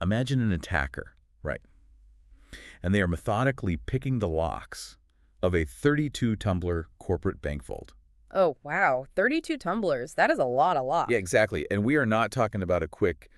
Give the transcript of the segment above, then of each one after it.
Imagine an attacker, right? And they are methodically picking the locks of a 32-tumbler corporate bank vault. Oh, wow. 32 tumblers. That is a lot of Yeah, lock. exactly. And we are not talking about a quick,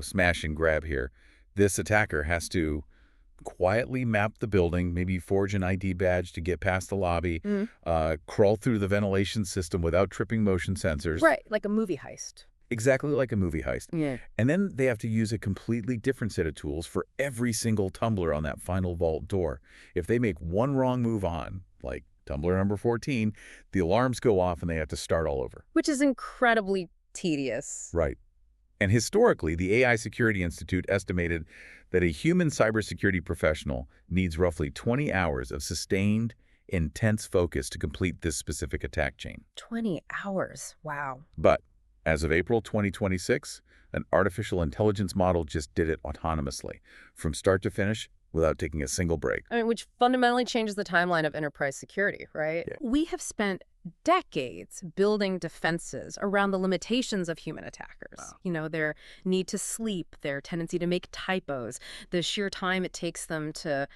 smash and grab here. This attacker has to quietly map the building, maybe forge an ID badge to get past the lobby, Mm, crawl through the ventilation system without tripping motion sensors, right, like a movie heist. exactly like a movie heist. Yeah. And then they have to use a completely different set of tools for every single tumbler on that final vault door. If they make one wrong move on, like tumbler number 14, the alarms go off and they have to start all over. Which is incredibly tedious. Right. And historically, the AI Security Institute estimated that a human cybersecurity professional needs roughly 20 hours of sustained, intense focus to complete this specific attack chain. 20 hours. Wow. But as of April 2026, an artificial intelligence model just did it autonomously, from start to finish, without taking a single break. I mean, which fundamentally changes the timeline of enterprise security, right? Yeah. We have spent decades building defenses around the limitations of human attackers. Wow. You know, their need to sleep, their tendency to make typos, the sheer time it takes them to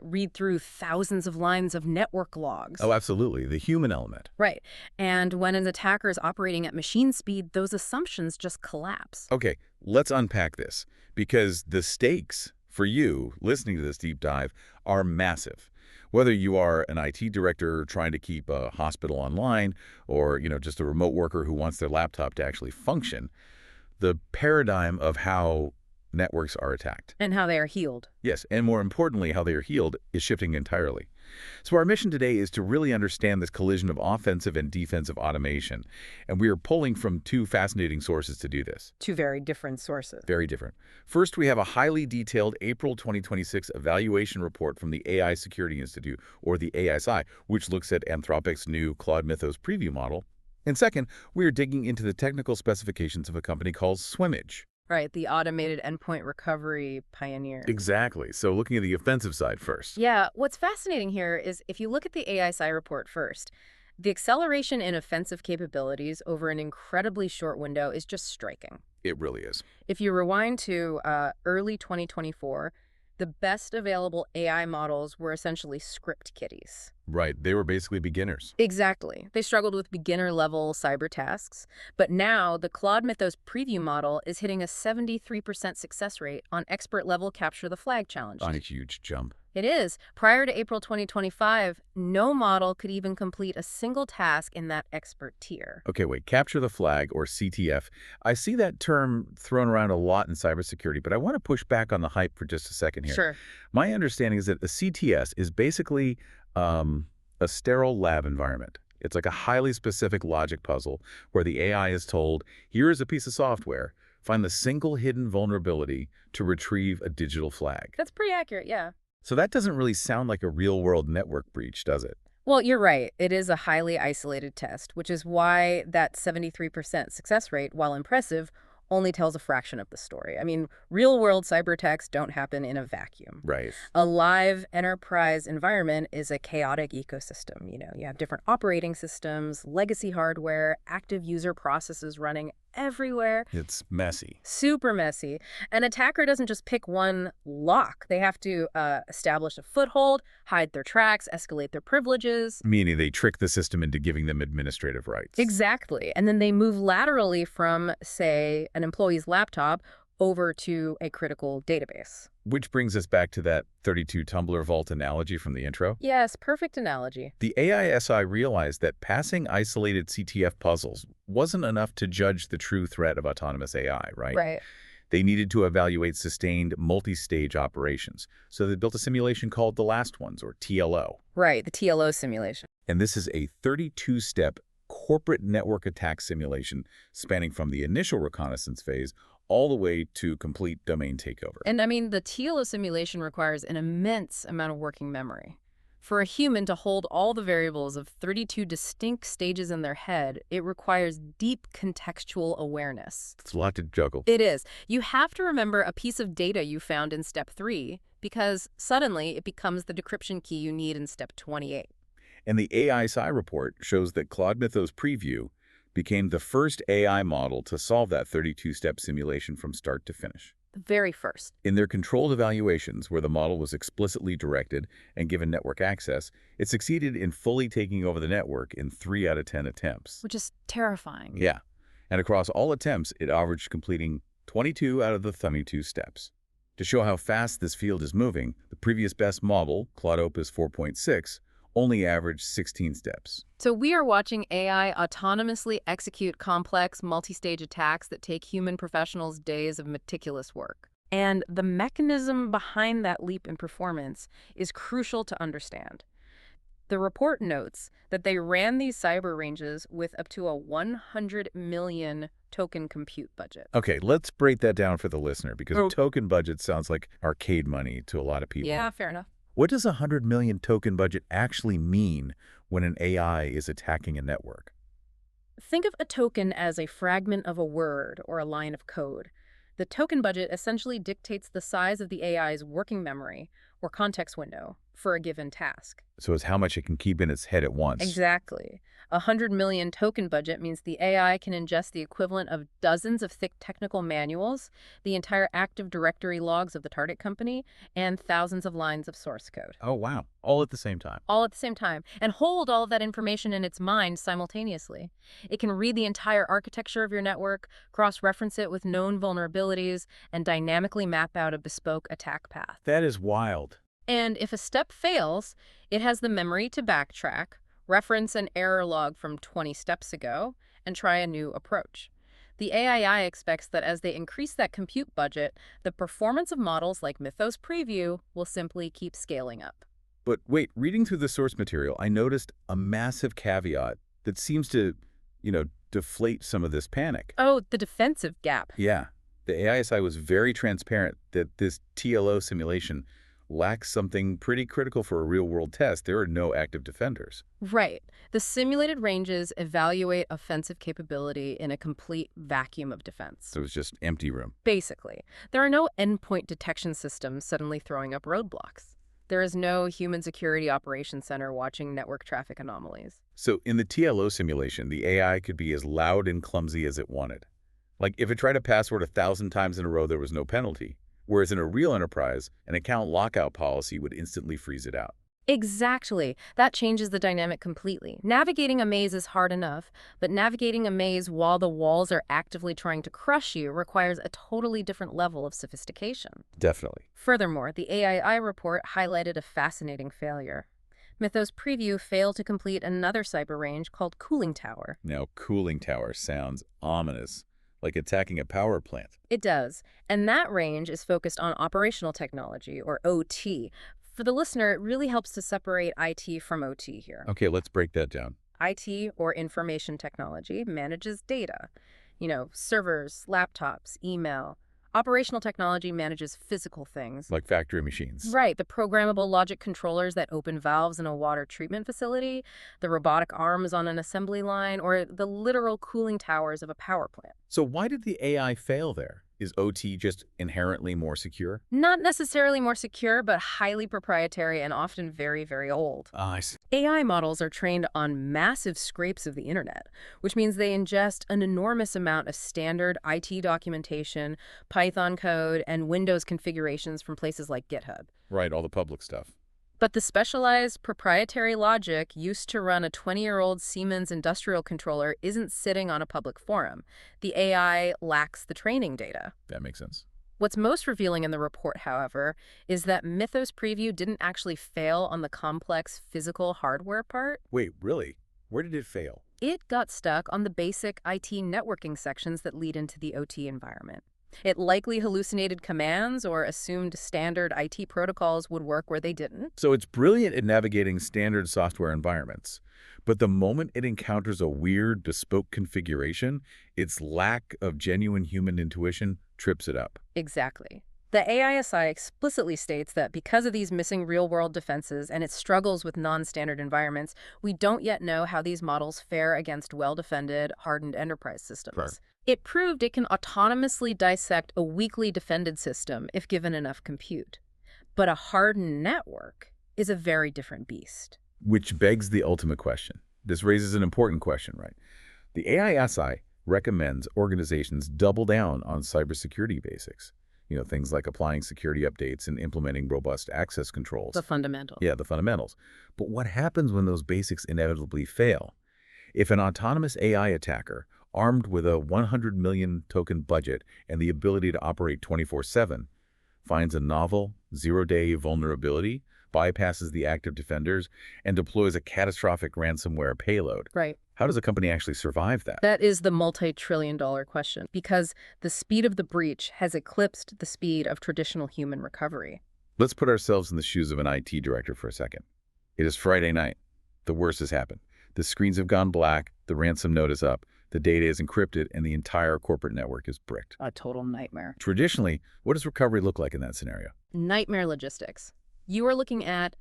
read through thousands of lines of network logs. Oh, absolutely. The human element. Right. And when an attacker is operating at machine speed, those assumptions just collapse. Okay, let's unpack this, because the stakes for you listening to this deep dive are massive. Whether you are an IT director trying to keep a hospital online or, just a remote worker who wants their laptop to actually function, the paradigm of how networks are attacked. And how they are healed. Yes, and more importantly, how they are healed is shifting entirely. So our mission today is to really understand this collision of offensive and defensive automation. And we are pulling from two fascinating sources to do this. Two very different sources. Very different. First, we have a highly detailed April 2026 evaluation report from the AI Security Institute, or the ASI, which looks at Anthropic's new Claude Mythos preview model. And second, we are digging into the technical specifications of a company called Swimage. Right, the automated endpoint recovery pioneer. Exactly. So looking at the offensive side first. Yeah, what's fascinating here is if you look at the ASI report first, the acceleration in offensive capabilities over an incredibly short window is just striking. It really is. If you rewind to early 2024, the best available AI models were essentially script kiddies. Right. They were basically beginners. Exactly. They struggled with beginner-level cyber tasks. But now, the Claude Mythos preview model is hitting a 73% success rate on expert-level capture the flag challenge. On a huge jump. It is. Prior to April 2025, no model could even complete a single task in that expert tier. Okay, wait. Capture the flag, or CTF. I see that term thrown around a lot in cybersecurity, but I want to push back on the hype for just a second here. Sure. My understanding is that a CTS is basically a sterile lab environment. It's like a highly specific logic puzzle where the AI is told, here is a piece of software, find the single hidden vulnerability to retrieve a digital flag. That's pretty accurate, yeah. So that doesn't really sound like a real-world network breach, does it? Well, you're right. It is a highly isolated test, which is why that 73% success rate, while impressive, only tells a fraction of the story. I mean, real-world cyber attacks don't happen in a vacuum. Right. A live enterprise environment is a chaotic ecosystem. You know, you have different operating systems, legacy hardware, active user processes running everywhere. It's messy. Super messy. An attacker doesn't just pick one lock. They have to establish a foothold, hide their tracks, escalate their privileges. Meaning they trick the system into giving them administrative rights. Exactly. And then they move laterally from, say, an employee's laptop over to a critical database. Which brings us back to that 32-tumbler vault analogy from the intro. Yes, perfect analogy. The AISI realized that passing isolated CTF puzzles wasn't enough to judge the true threat of autonomous AI, right? Right. They needed to evaluate sustained multi-stage operations. So they built a simulation called The Last Ones, or TLO. Right, the TLO simulation. And this is a 32-step corporate network attack simulation spanning from the initial reconnaissance phase all the way to complete domain takeover. And I mean, the TLO simulation requires an immense amount of working memory. For a human to hold all the variables of 32 distinct stages in their head, it requires deep contextual awareness. It's a lot to juggle. It is. You have to remember a piece of data you found in step 3 because suddenly it becomes the decryption key you need in step 28. And the AISI report shows that Claude Mythos Preview became the first AI model to solve that 32-step simulation from start to finish. The very first. In their controlled evaluations, where the model was explicitly directed and given network access, it succeeded in fully taking over the network in 3 out of 10 attempts. Which is terrifying. Yeah. And across all attempts, it averaged completing 22 out of the 32 steps. To show how fast this field is moving, the previous best model, Claude Opus 4.6, only averaged 16 steps. So we are watching AI autonomously execute complex, multi-stage attacks that take human professionals days of meticulous work. And the mechanism behind that leap in performance is crucial to understand. The report notes that they ran these cyber ranges with up to a 100 million token compute budget. Okay, let's break that down for the listener, because token budget sounds like arcade money to a lot of people. Yeah, fair enough. What does a 100 million token budget actually mean when an AI is attacking a network? Think of a token as a fragment of a word or a line of code. The token budget essentially dictates the size of the AI's working memory or context window for a given task. So it's how much it can keep in its head at once. Exactly. A 100 million token budget means the AI can ingest the equivalent of dozens of thick technical manuals, the entire Active Directory logs of the target company, and thousands of lines of source code. Oh, wow. All at the same time. All at the same time, and hold all of that information in its mind simultaneously. It can read the entire architecture of your network, cross-reference it with known vulnerabilities, and dynamically map out a bespoke attack path. That is wild. And if a step fails, it has the memory to backtrack, reference an error log from 20 steps ago, and try a new approach. The AI expects that as they increase that compute budget, the performance of models like Mythos Preview will simply keep scaling up. But wait, reading through the source material, I noticed a massive caveat that seems to, deflate some of this panic. Oh, the defensive gap. Yeah. The AISI was very transparent that this TLO simulation lacks something pretty critical for a real-world test. There are no active defenders. Right. The simulated ranges evaluate offensive capability in a complete vacuum of defense. So it's just empty room. Basically, there are no endpoint detection systems suddenly throwing up roadblocks. There is no human security operations center watching network traffic anomalies. So in the TLO simulation, the AI could be as loud and clumsy as it wanted. Like if it tried a password 1,000 times in a row, there was no penalty. Whereas in a real enterprise, an account lockout policy would instantly freeze it out. Exactly. That changes the dynamic completely. Navigating a maze is hard enough, but navigating a maze while the walls are actively trying to crush you requires a totally different level of sophistication. Definitely. Furthermore, the AII report highlighted a fascinating failure. Mythos Preview failed to complete another cyber range called Cooling Tower. Now, Cooling Tower sounds ominous, like attacking a power plant. It does, and that range is focused on operational technology, or OT. For the listener, it really helps to separate IT from OT here. Okay, let's break that down. IT, or information technology, manages data. Servers, laptops, email. Operational technology manages physical things. Like factory machines. Right, the programmable logic controllers that open valves in a water treatment facility, the robotic arms on an assembly line, or the literal cooling towers of a power plant. So why did the AI fail there? Is OT just inherently more secure? Not necessarily more secure, but highly proprietary and often very, very old. I see. AI models are trained on massive scrapes of the internet, which means they ingest an enormous amount of standard IT documentation, Python code, and Windows configurations from places like GitHub. Right, all the public stuff. But the specialized proprietary logic used to run a 20-year-old Siemens industrial controller isn't sitting on a public forum. The AI lacks the training data. That makes sense. What's most revealing in the report, however, is that Mythos Preview didn't actually fail on the complex physical hardware part. Wait, really? Where did it fail? It got stuck on the basic IT networking sections that lead into the OT environment. It likely hallucinated commands or assumed standard IT protocols would work where they didn't. So it's brilliant at navigating standard software environments. But the moment it encounters a weird, bespoke configuration, its lack of genuine human intuition trips it up. Exactly. The AISI explicitly states that because of these missing real-world defenses and its struggles with non-standard environments, we don't yet know how these models fare against well-defended, hardened enterprise systems. Sure. It proved it can autonomously dissect a weakly defended system if given enough compute. But a hardened network is a very different beast. Which begs the ultimate question. This raises an important question, right? The AISI recommends organizations double down on cybersecurity basics. Things like applying security updates and implementing robust access The controls. fundamental. Yeah, the fundamentals. But what happens when those basics inevitably fail? If an autonomous AI attacker, armed with a 100 million token budget and the ability to operate 24/7, finds a novel, zero-day vulnerability, bypasses the active defenders, and deploys a catastrophic ransomware payload, Right. how does a company actually survive that? That is the multi-trillion-dollar question, because the speed of the breach has eclipsed the speed of traditional human recovery. Let's put ourselves in the shoes of an IT director for a second. It is Friday night. The worst has happened. The screens have gone black, the ransom note is up, the data is encrypted, and the entire corporate network is bricked. A total nightmare. Traditionally, what does recovery look like in that scenario? Nightmare logistics. You are looking at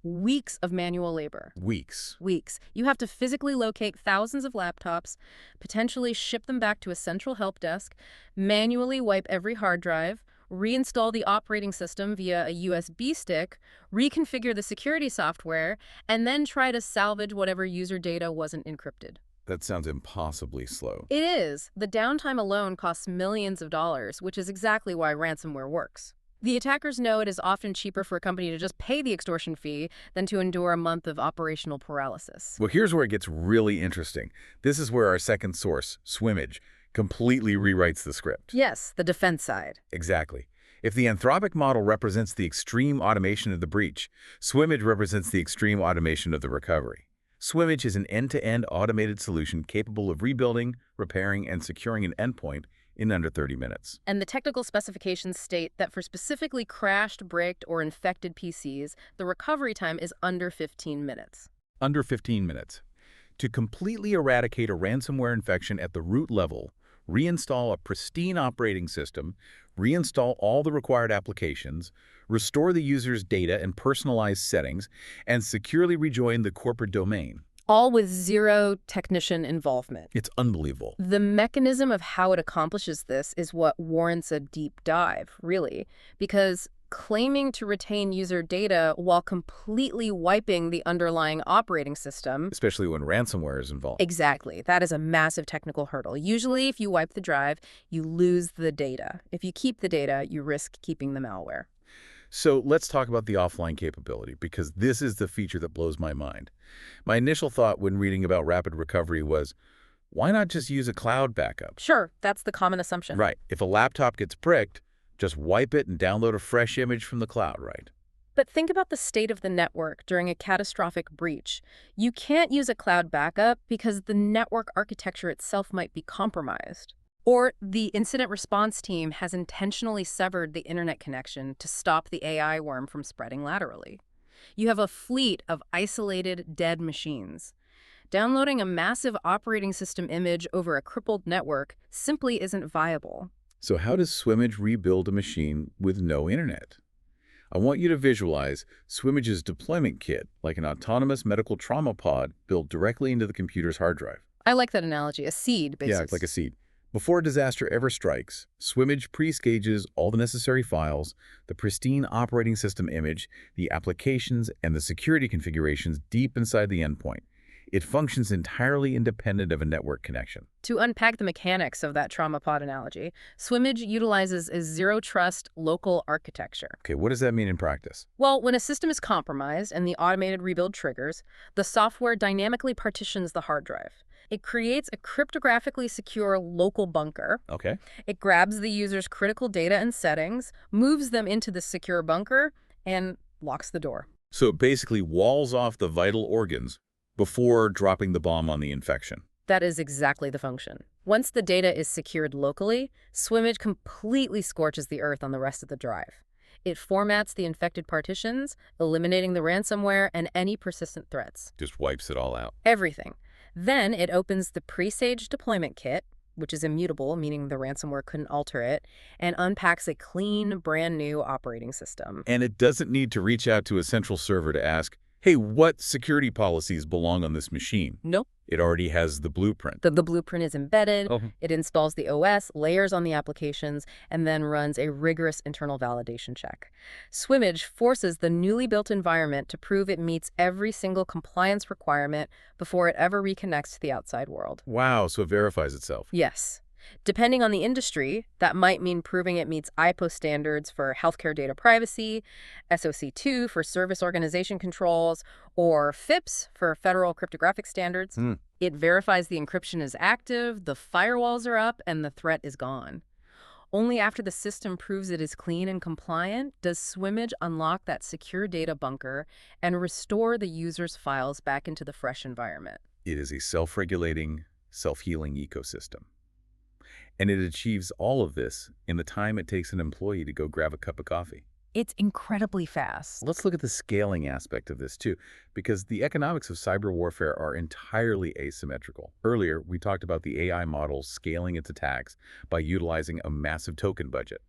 weeks of manual labor. Weeks. Weeks. You have to physically locate thousands of laptops, potentially ship them back to a central help desk, manually wipe every hard drive, reinstall the operating system via a USB stick, reconfigure the security software, and then try to salvage whatever user data wasn't encrypted. That sounds impossibly slow. It is. The downtime alone costs millions of dollars, which is exactly why ransomware works. The attackers know it is often cheaper for a company to just pay the extortion fee than to endure a month of operational paralysis. Well, here's where it gets really interesting. This is where our second source, Swimage, completely rewrites the script. Yes, the defense side. Exactly. If the Anthropic model represents the extreme automation of the breach, Swimage represents the extreme automation of the recovery. Swimage is an end-to-end automated solution capable of rebuilding, repairing, and securing an endpoint in under 30 minutes. And the technical specifications state that for specifically crashed, bricked, or infected PCs, the recovery time is under 15 minutes. Under 15 minutes. To completely eradicate a ransomware infection at the root level, reinstall a pristine operating system, reinstall all the required applications, restore the user's data and personalized settings, and securely rejoin the corporate domain. All with zero technician involvement. It's unbelievable. The mechanism of how it accomplishes this is what warrants a deep dive, really, because claiming to retain user data while completely wiping the underlying operating system. Especially when ransomware is involved. Exactly. That is a massive technical hurdle. Usually, if you wipe the drive, you lose the data. If you keep the data, you risk keeping the malware. So let's talk about the offline capability, because this is the feature that blows my mind. My initial thought when reading about rapid recovery was, why not just use a cloud backup? Sure, that's the common assumption. Right. If a laptop gets bricked, just wipe it and download a fresh image from the cloud, right? But think about the state of the network during a catastrophic breach. You can't use a cloud backup because the network architecture itself might be compromised. Or the incident response team has intentionally severed the internet connection to stop the AI worm from spreading laterally. You have a fleet of isolated, dead machines. Downloading a massive operating system image over a crippled network simply isn't viable. So how does Swimage rebuild a machine with no internet? I want you to visualize Swimage's deployment kit like an autonomous medical trauma pod built directly into the computer's hard drive. I like that analogy, a seed, basically. Yeah, like a seed. Before a disaster ever strikes, Swimage pre-stages all the necessary files, the pristine operating system image, the applications, and the security configurations deep inside the endpoint. It functions entirely independent of a network connection. To unpack the mechanics of that trauma pod analogy, Swimage utilizes a zero-trust local architecture. Okay, what does that mean in practice? Well, when a system is compromised and the automated rebuild triggers, the software dynamically partitions the hard drive. It creates a cryptographically secure local bunker. Okay. It grabs the user's critical data and settings, moves them into the secure bunker, and locks the door. So it basically walls off the vital organs before dropping the bomb on the infection. That is exactly the function. Once the data is secured locally, Swimage completely scorches the earth on the rest of the drive. It formats the infected partitions, eliminating the ransomware and any persistent threats. Just wipes it all out. Everything. Then it opens the pre-staged deployment kit, which is immutable, meaning the ransomware couldn't alter it, and unpacks a clean, brand new operating system. And it doesn't need to reach out to a central server to ask, hey, what security policies belong on this machine? Nope. It already has the blueprint. The blueprint is embedded, Oh. it installs the OS, layers on the applications, and then runs a rigorous internal validation check. Swimage forces the newly built environment to prove it meets every single compliance requirement before it ever reconnects to the outside world. Wow, so it verifies itself. Yes. Depending on the industry, that might mean proving it meets IPO standards for healthcare data privacy, SOC 2 for service organization controls, or FIPS for federal cryptographic standards. Hmm. It verifies the encryption is active, the firewalls are up, and the threat is gone. Only after the system proves it is clean and compliant does Swimage unlock that secure data bunker and restore the user's files back into the fresh environment. It is a self-regulating, self-healing ecosystem. And it achieves all of this in the time it takes an employee to go grab a cup of coffee. It's incredibly fast. Let's look at the scaling aspect of this too, because the economics of cyber warfare are entirely asymmetrical. Earlier, we talked about the AI model scaling its attacks by utilizing a massive token budget.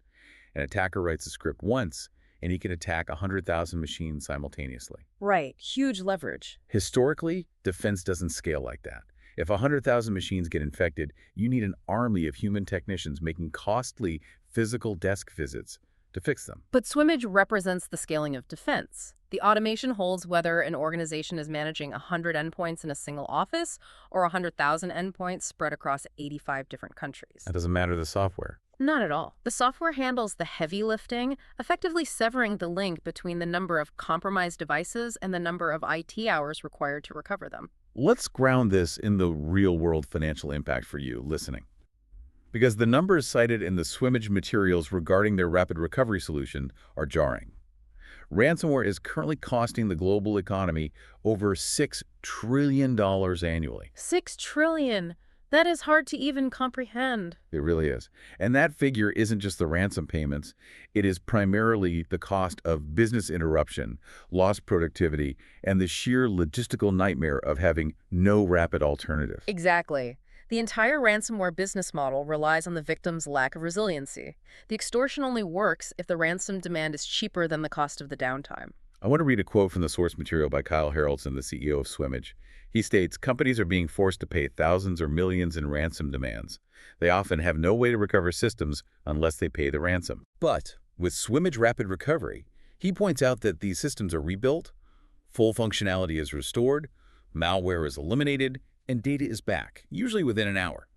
An attacker writes a script once, and he can attack 100,000 machines simultaneously. Right, huge leverage. Historically, defense doesn't scale like that. If 100,000 machines get infected, you need an army of human technicians making costly physical desk visits to fix them. But Swimage represents the scaling of defense. The automation holds whether an organization is managing 100 endpoints in a single office or 100,000 endpoints spread across 85 different countries. That doesn't matter the software. Not at all. The software handles the heavy lifting, effectively severing the link between the number of compromised devices and the number of IT hours required to recover them. Let's ground this in the real-world financial impact for you listening. Because the numbers cited in the Swimage materials regarding their rapid recovery solution are jarring. Ransomware is currently costing the global economy over $6 trillion annually. $6 trillion. That is hard to even comprehend. It really is. And that figure isn't just the ransom payments. It is primarily the cost of business interruption, lost productivity, and the sheer logistical nightmare of having no rapid alternative. Exactly. The entire ransomware business model relies on the victim's lack of resiliency. The extortion only works if the ransom demand is cheaper than the cost of the downtime. I want to read a quote from the source material by Kyle Haraldson, the CEO of Swimage. He states, companies are being forced to pay thousands or millions in ransom demands. They often have no way to recover systems unless they pay the ransom. But with Swimage Rapid Recovery, he points out that these systems are rebuilt, full functionality is restored, malware is eliminated, and data is back, usually within an hour.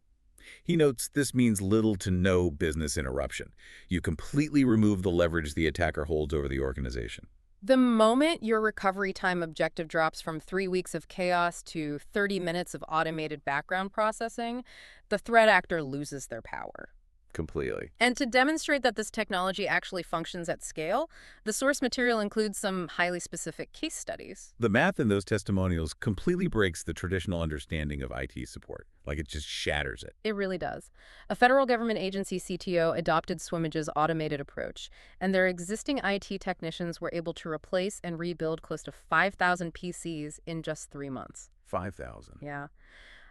He notes this means little to no business interruption. You completely remove the leverage the attacker holds over the organization. The moment your recovery time objective drops from 3 weeks of chaos to 30 minutes of automated background processing, the threat actor loses their power. Completely. And to demonstrate that this technology actually functions at scale, the source material includes some highly specific case studies. The math in those testimonials completely breaks the traditional understanding of IT support. Like it just shatters it. It really does. A federal government agency CTO adopted Swimage's automated approach, and their existing IT technicians were able to replace and rebuild close to 5,000 PCs in just 3 months. 5,000. Yeah.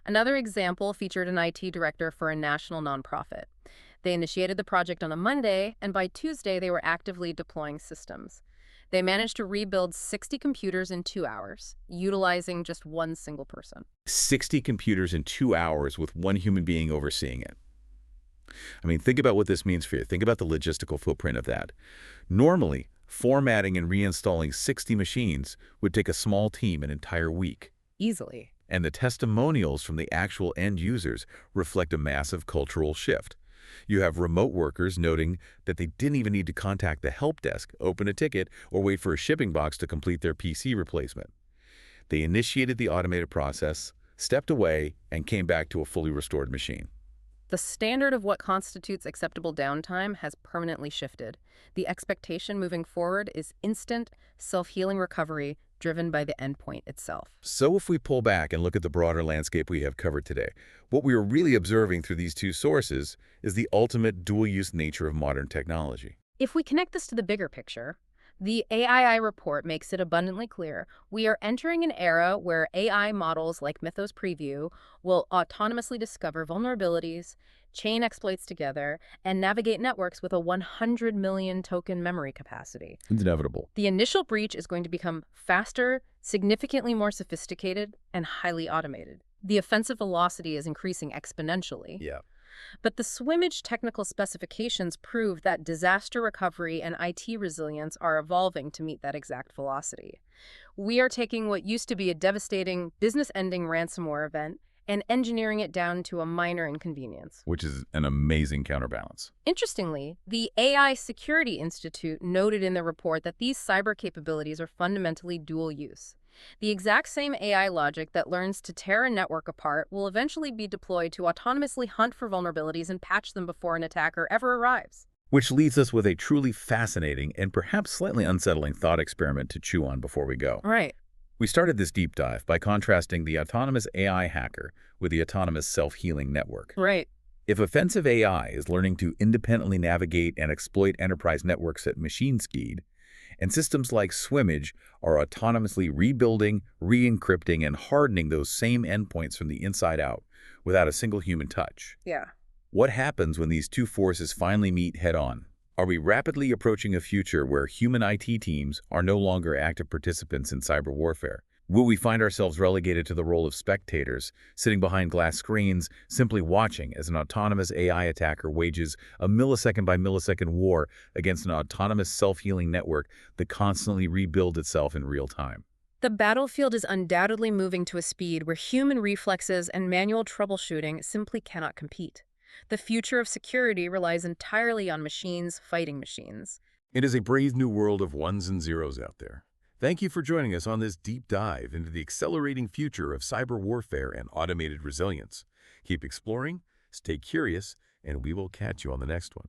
Another example featured an IT director for a national nonprofit. They initiated the project on a Monday, and by Tuesday, they were actively deploying systems. They managed to rebuild 60 computers in 2 hours, utilizing just one single person. 60 computers in 2 hours with one human being overseeing it. I mean, think about what this means for you. Think about the logistical footprint of that. Normally, formatting and reinstalling 60 machines would take a small team an entire week. Easily. And the testimonials from the actual end users reflect a massive cultural shift. You have remote workers noting that they didn't even need to contact the help desk, open a ticket, or wait for a shipping box to complete their PC replacement. They initiated the automated process, stepped away, and came back to a fully restored machine. The standard of what constitutes acceptable downtime has permanently shifted. The expectation moving forward is instant, self-healing recovery driven by the endpoint itself. So if we pull back and look at the broader landscape we have covered today, what we are really observing through these two sources is the ultimate dual-use nature of modern technology. If we connect this to the bigger picture, the AII report makes it abundantly clear we are entering an era where AI models like Mythos Preview will autonomously discover vulnerabilities, chain exploits together, and navigate networks with a 100 million token memory capacity. It's inevitable. The initial breach is going to become faster, significantly more sophisticated, and highly automated. The offensive velocity is increasing exponentially. Yeah. But the Swimage technical specifications prove that disaster recovery and IT resilience are evolving to meet that exact velocity. We are taking what used to be a devastating, business-ending ransomware event and engineering it down to a minor inconvenience. Which is an amazing counterbalance. Interestingly, the AI Security Institute noted in their report that these cyber capabilities are fundamentally dual use. The exact same AI logic that learns to tear a network apart will eventually be deployed to autonomously hunt for vulnerabilities and patch them before an attacker ever arrives. Which leaves us with a truly fascinating and perhaps slightly unsettling thought experiment to chew on before we go. Right. We started this deep dive by contrasting the autonomous AI hacker with the autonomous self-healing network. Right. If offensive AI is learning to independently navigate and exploit enterprise networks at machine speed, and systems like Swimage are autonomously rebuilding, re-encrypting, and hardening those same endpoints from the inside out without a single human touch, Yeah. what happens when these two forces finally meet head-on? Are we rapidly approaching a future where human IT teams are no longer active participants in cyber warfare? Will we find ourselves relegated to the role of spectators, sitting behind glass screens, simply watching as an autonomous AI attacker wages a millisecond by millisecond war against an autonomous self-healing network that constantly rebuilds itself in real time? The battlefield is undoubtedly moving to a speed where human reflexes and manual troubleshooting simply cannot compete. The future of security relies entirely on machines fighting machines. It is a brave new world of ones and zeros out there. Thank you for joining us on this deep dive into the accelerating future of cyber warfare and automated resilience. Keep exploring, stay curious, and we will catch you on the next one.